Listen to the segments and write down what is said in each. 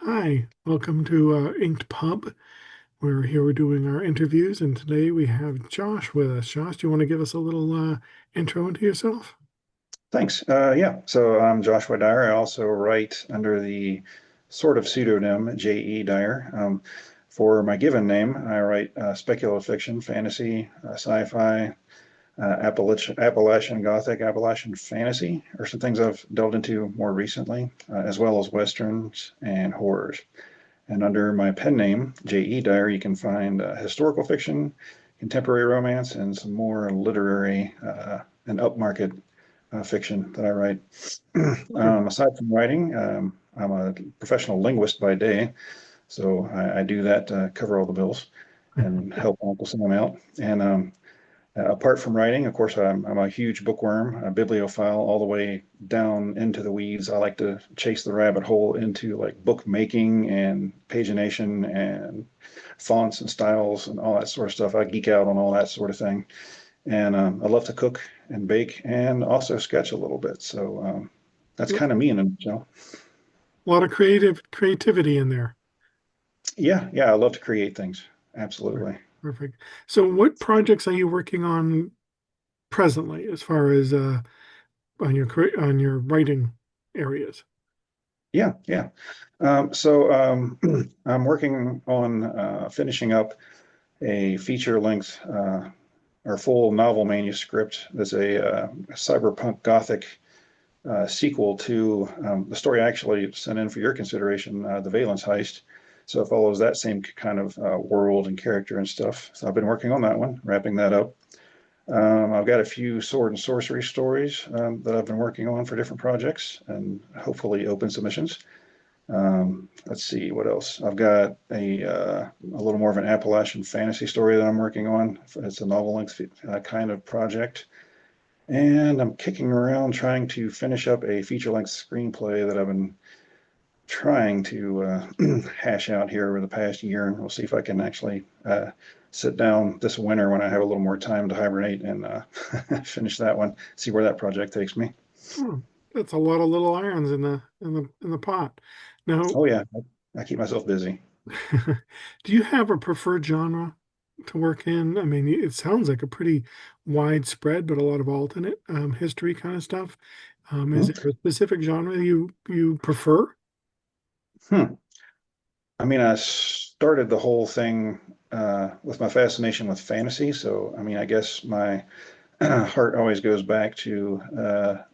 Hi, welcome to Inked Pub. We're doing our interviews, and today we have Josh with us. Josh, do you want to give us a little intro into yourself? Thanks. Yeah, so I'm Joshua Dyer. I also write under the sort of pseudonym J.E. Dyer. For my given name, I write speculative fiction, fantasy, sci-fi, Appalachian Gothic, Appalachian fantasy are some things I've delved into more recently, as well as westerns and horrors. And under my pen name, J.E. Dyer, you can find historical fiction, contemporary romance, and some more literary and upmarket fiction that I write. Sure. Aside from writing, I'm a professional linguist by day, so I do that to cover all the bills and help Uncle Sam out. And apart from writing, of course, I'm a huge bookworm, a bibliophile, all the way down into the weeds. I like to chase the rabbit hole into like book making and pagination and fonts and styles and all that sort of stuff. I geek out on all that sort of thing. And I love to cook and bake and also sketch a little bit. So that's A kind of me in a nutshell. lot of creativity in there. Yeah, yeah, I love to create things. Right. Absolutely. Perfect. So, what projects are you working on presently, as far as on your writing areas? Yeah, yeah. So I'm working on finishing up a feature-length or full novel manuscript that's a cyberpunk gothic sequel to the story I actually sent in for your consideration, The Valence Heist. So it follows that same kind of world and character and stuff. So I've been working on that one, wrapping that up. I've got a few sword and sorcery stories that I've been working on for different projects and hopefully open submissions. Let's see what else. I've got a little more of an Appalachian fantasy story that I'm working on. It's a novel length kind of project. And I'm kicking around trying to finish up a feature length screenplay that I've been trying to hash out here over the past year. And we'll see if I can actually sit down this winter when I have a little more time to hibernate and finish that one, see where that project takes me. Hmm, that's a lot of little irons in the pot. Now, Oh, yeah, I keep myself busy. do you have a preferred genre to work in? I mean, it sounds like a pretty widespread, but a lot of alternate history kind of stuff. Is Hmm. there a specific genre you prefer? Hmm. I mean, I started the whole thing with my fascination with fantasy. So, I mean, I guess my heart always goes back to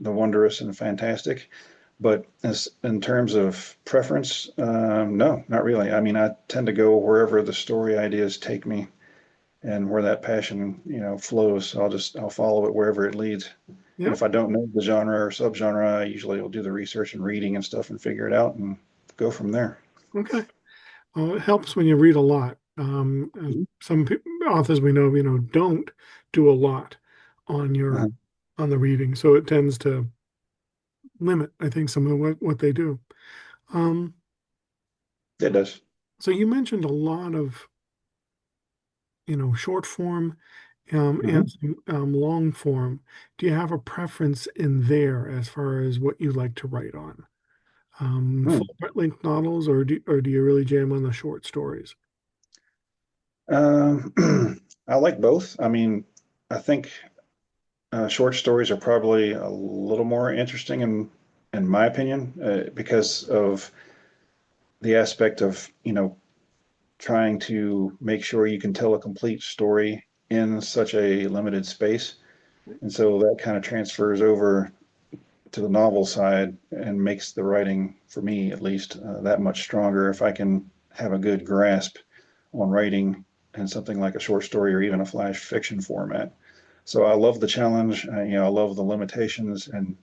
the wondrous and fantastic. But as in terms of preference, no, not really. I mean, I tend to go wherever the story ideas take me and where that passion, flows. I'll follow it wherever it leads. And Yeah. if I don't know the genre or subgenre, I usually will do the research and reading and stuff and figure it out and go from there. Okay. It helps when you read a lot. Mhm. Some authors we know, don't do a lot on Uh-huh. on the reading, so it tends to limit, I think, some of what they do. Um, It does. so you mentioned a lot of, short form, and Mhm. some, long form. Do you have a preference in there as far as what you like to write on? Full Hmm. length novels, or do you really jam on the short stories? Um, I like both. I mean, I think short stories are probably a little more interesting in my opinion, because of the aspect of, trying to make sure you can tell a complete story in such a limited space. And so that kind of transfers over to the novel side and makes the writing, for me at least, that much stronger if I can have a good grasp on writing in something like a short story or even a flash fiction format. So I love the challenge. I love the limitations and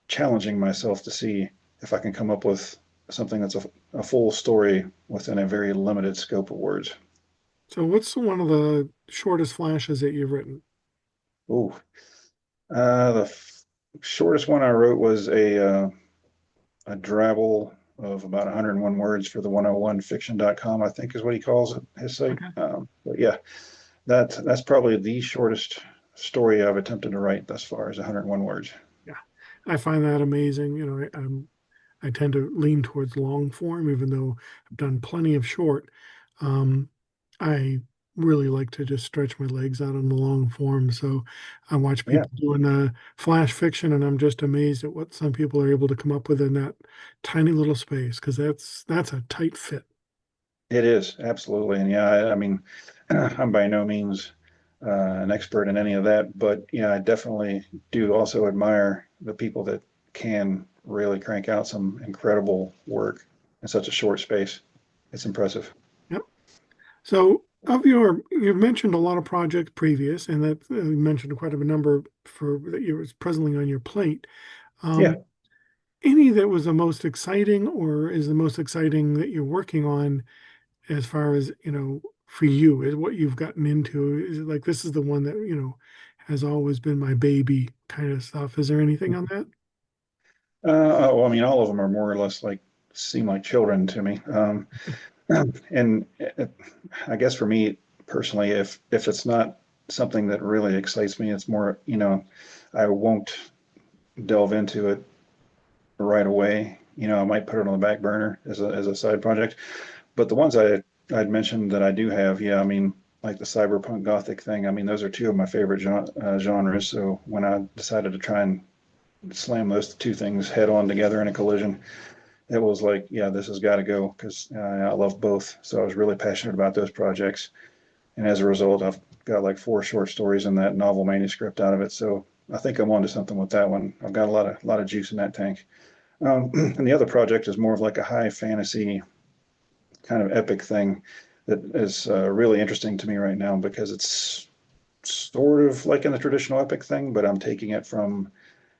challenging myself to see if I can come up with something that's a full story within a very limited scope of words. So what's one of the shortest flashes that you've written? Ooh, the shortest one I wrote was a drabble of about 101 words for the 101fiction.com, I think is what he calls it, his site. Okay. But yeah, that's probably the shortest story I've attempted to write thus far is 101 words. Yeah, I find that amazing. I tend to lean towards long form, even though I've done plenty of short. Um, I really like to just stretch my legs out on the long form. So I watch Yeah, people doing flash fiction, and I'm just amazed at what some people are able to come up with in that tiny little space, because that's a tight fit. it is absolutely. And yeah, I mean, I'm by no means an expert in any of that, but yeah, I definitely do also admire the people that can really crank out some incredible work in such a short space. It's impressive. Yep. So, you've mentioned a lot of projects previous, and that you mentioned quite a number for that you was presently on your plate. Yeah. Um, any that was the most exciting, or is the most exciting that you're working on, as far as for you, is what you've gotten into? Is it like this is the one that has always been my baby kind of stuff? Is there anything on that? Well, I mean, all of them are more or less like seem like children to me. And I guess for me personally, if it's not something that really excites me, it's more, I won't delve into it right away. I might put it on the back burner as a side project. But the ones I'd mentioned that I do have, yeah, I mean, like the cyberpunk gothic thing. I mean, those are two of my favorite genres. So when I decided to try and slam those two things head on together in a collision, it was like, yeah, this has got to go because I love both. So I was really passionate about those projects. And as a result, I've got like four short stories in that novel manuscript out of it. So I think I'm onto something with that one. I've got a lot of juice in that tank. And the other project is more of like a high fantasy kind of epic thing that is really interesting to me right now because it's sort of like in the traditional epic thing, but I'm taking it from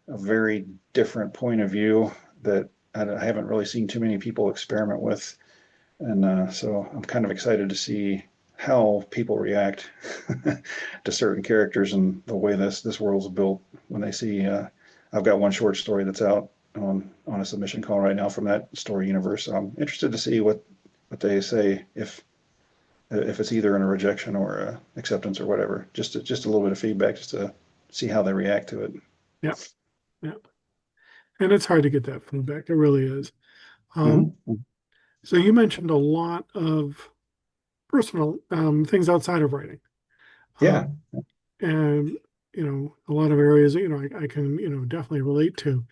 a very different point of view that I haven't really seen too many people experiment with. And so I'm kind of excited to see how people react to certain characters and the way this world's built when they see. I've got one short story that's out on a submission call right now from that story universe. So I'm interested to see what they say if it's either in a rejection or acceptance or whatever. Just a little bit of feedback just to see how they react to it. Yeah, yeah. And it's hard to get that feedback. It really is. Um, Mm-hmm. so you mentioned a lot of personal things outside of writing. Yeah. And a lot of areas that I can definitely relate to.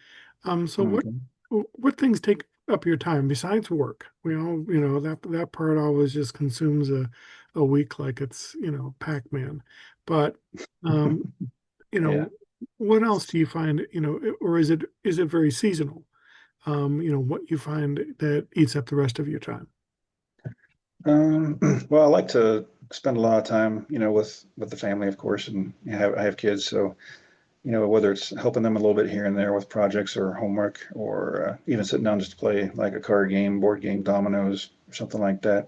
So Okay. what things take up your time besides work? We all that part always just consumes a week like it's Pac-Man. But um, you Yeah. know what else do you find or is it very seasonal? What you find that eats up the rest of your time. Well, I like to spend a lot of time, with the family, of course, and I have kids, so whether it's helping them a little bit here and there with projects or homework, or even sitting down just to play like a card game, board game, dominoes, or something like that.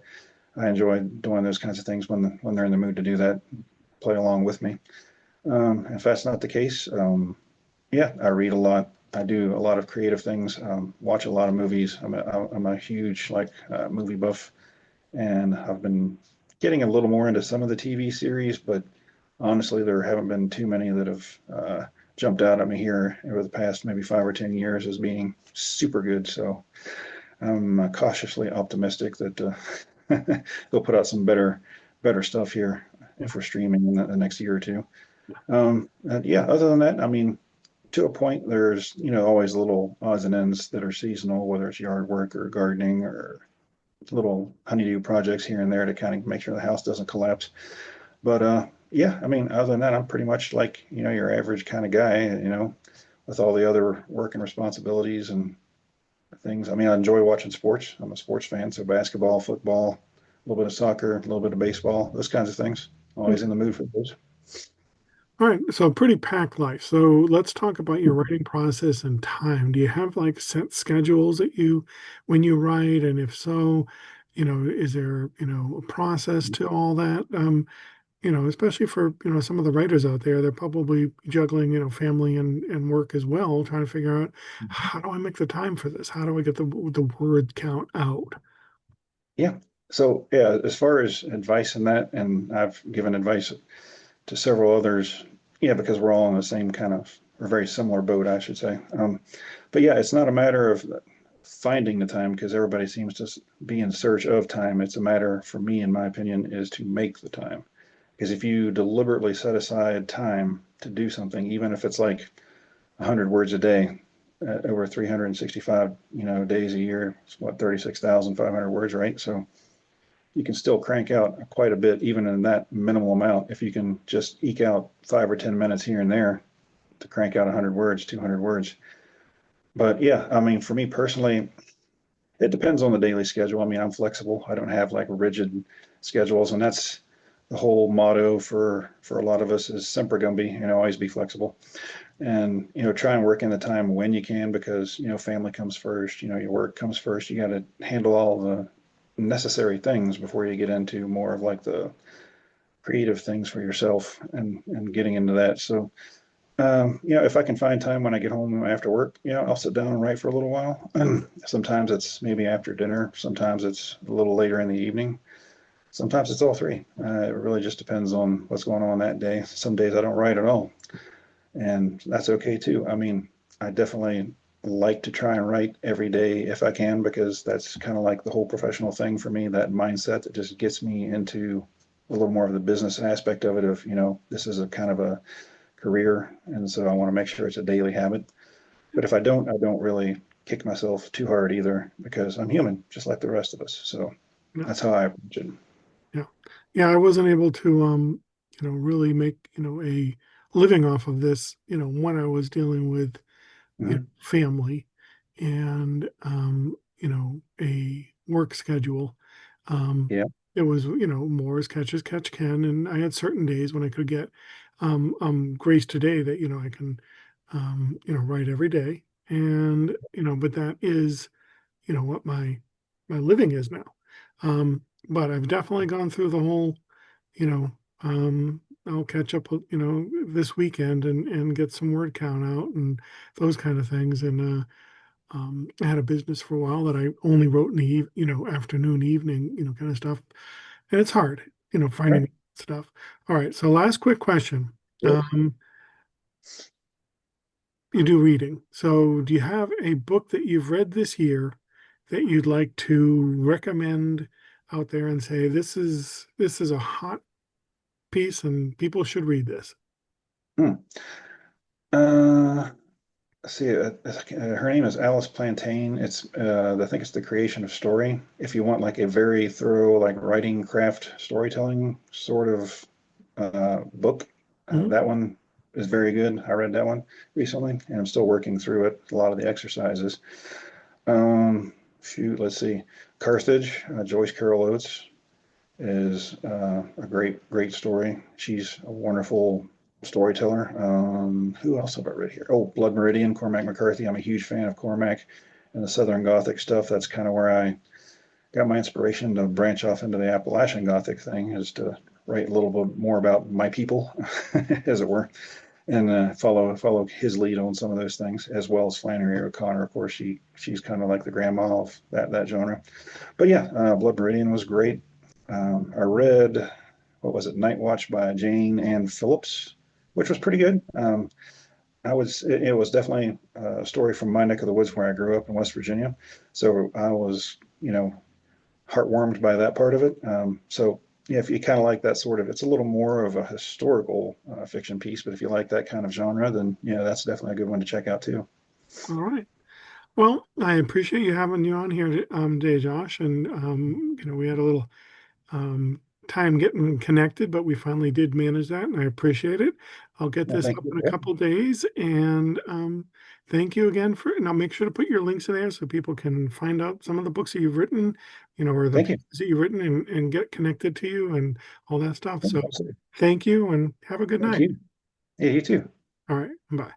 I enjoy doing those kinds of things when they're in the mood to do that, play along with me. If that's not the case, yeah, I read a lot. I do a lot of creative things, watch a lot of movies. I'm a huge movie buff, and I've been getting a little more into some of the TV series, but honestly, there haven't been too many that have jumped out at me here over the past maybe 5 or 10 years as being super good. So I'm cautiously optimistic that they'll put out some better stuff here for streaming in the next year or two. Yeah, other than that, I mean, to a point, there's always little odds and ends that are seasonal, whether it's yard work or gardening or little honeydew projects here and there to kind of make sure the house doesn't collapse. But yeah, I mean, other than that, I'm pretty much like, your average kind of guy, with all the other work and responsibilities and things. I mean, I enjoy watching sports. I'm a sports fan, so basketball, football, a little bit of soccer, a little bit of baseball, those kinds of things. Always in Okay. the mood for those. All right, so pretty packed life. So let's talk about your writing process and time. Do you have like set schedules that when you write? And if so, is there, a process to all that? Especially for, some of the writers out there, they're probably juggling, family and work as well, trying to figure out how do I make the time for this? How do I get the word count out? Yeah. So yeah, as far as advice in that, and I've given advice to several others, yeah, because we're all in the same kind of or very similar boat, I should say. But yeah, it's not a matter of finding the time because everybody seems to be in search of time. It's a matter, for me, in my opinion, is to make the time. Because if you deliberately set aside time to do something, even if it's like 100 words a day, over 365, days a year, it's what, 36,500 words, right? So you can still crank out quite a bit, even in that minimal amount, if you can just eke out 5 or 10 minutes here and there to crank out 100 words, 200 words. But yeah, I mean, for me personally, it depends on the daily schedule. I mean, I'm flexible. I don't have like rigid schedules, and that's the whole motto for a lot of us is semper gumby, always be flexible. And, try and work in the time when you can because, family comes first, your work comes first. You got to handle all the necessary things before you get into more of like the creative things for yourself and getting into that. So if I can find time when I get home after work, I'll sit down and write for a little while. And sometimes it's maybe after dinner. Sometimes it's a little later in the evening. Sometimes it's all three. It really just depends on what's going on that day. Some days I don't write at all, and that's okay too. I mean, I definitely like to try and write every day if I can because that's kind of like the whole professional thing for me, that mindset that just gets me into a little more of the business aspect of it of, this is a kind of a career. And so I want to make sure it's a daily habit. But if I don't really kick myself too hard either because I'm human, just like the rest of us. So Yeah, that's how I approach it. yeah, yeah. I wasn't able to, really make, a living off of this, when I was dealing with, Mhm. family and, a work schedule. Um, Yeah. it was, more as catch can. And I had certain days when I could get, grace today that, I can, write every day. And, but that is, what my living is now. But I've definitely gone through the whole, you know, I'll catch up, this weekend and get some word count out and those kind of things. And I had a business for a while that I only wrote in the, afternoon, evening, kind of stuff. And it's hard, Right. finding stuff. All right. So last quick question. Yep. Um, you do reading. So do you have a book that you've read this year that you'd like to recommend out there and say, this is a hot piece and people should read this? Hmm. Uh, see, her name is Alice Plantain. I think it's The Creation of Story. If you want like a very thorough, like writing craft storytelling sort of book, Mhm. that one is very good. I read that one recently, and I'm still working through it. A lot of the exercises. Shoot, let's see. Carthage, Joyce Carol Oates is a great story. She's a wonderful storyteller. Who else have I read here? Oh, Blood Meridian, Cormac McCarthy. I'm a huge fan of Cormac and the Southern Gothic stuff. That's kind of where I got my inspiration to branch off into the Appalachian Gothic thing, is to write a little bit more about my people, as it were, and follow his lead on some of those things, as well as Flannery O'Connor. Of course, she's kind of like the grandma of that genre. But yeah, Blood Meridian was great. I read, what was it, Night Watch by Jane Ann Phillips, which was pretty good. It was definitely a story from my neck of the woods where I grew up in West Virginia. So I was, heartwarmed by that part of it. So yeah, if you kind of like that sort of, it's a little more of a historical fiction piece, but if you like that kind of genre, then yeah, that's definitely a good one to check out too. All right. Well, I appreciate you having you on here today, Josh. And, we had a little um, time getting connected, but we finally did manage that, and I appreciate it. I'll get Well, this thank up you. in a Yeah, couple days, and thank you again and I'll make sure to put your links in there so people can find out some of the books that you've written, or the thank you. pieces that you've written and get connected to you and all that stuff. Yeah, So absolutely. thank you and have a good Thank night. you. Yeah, you too. All right, bye.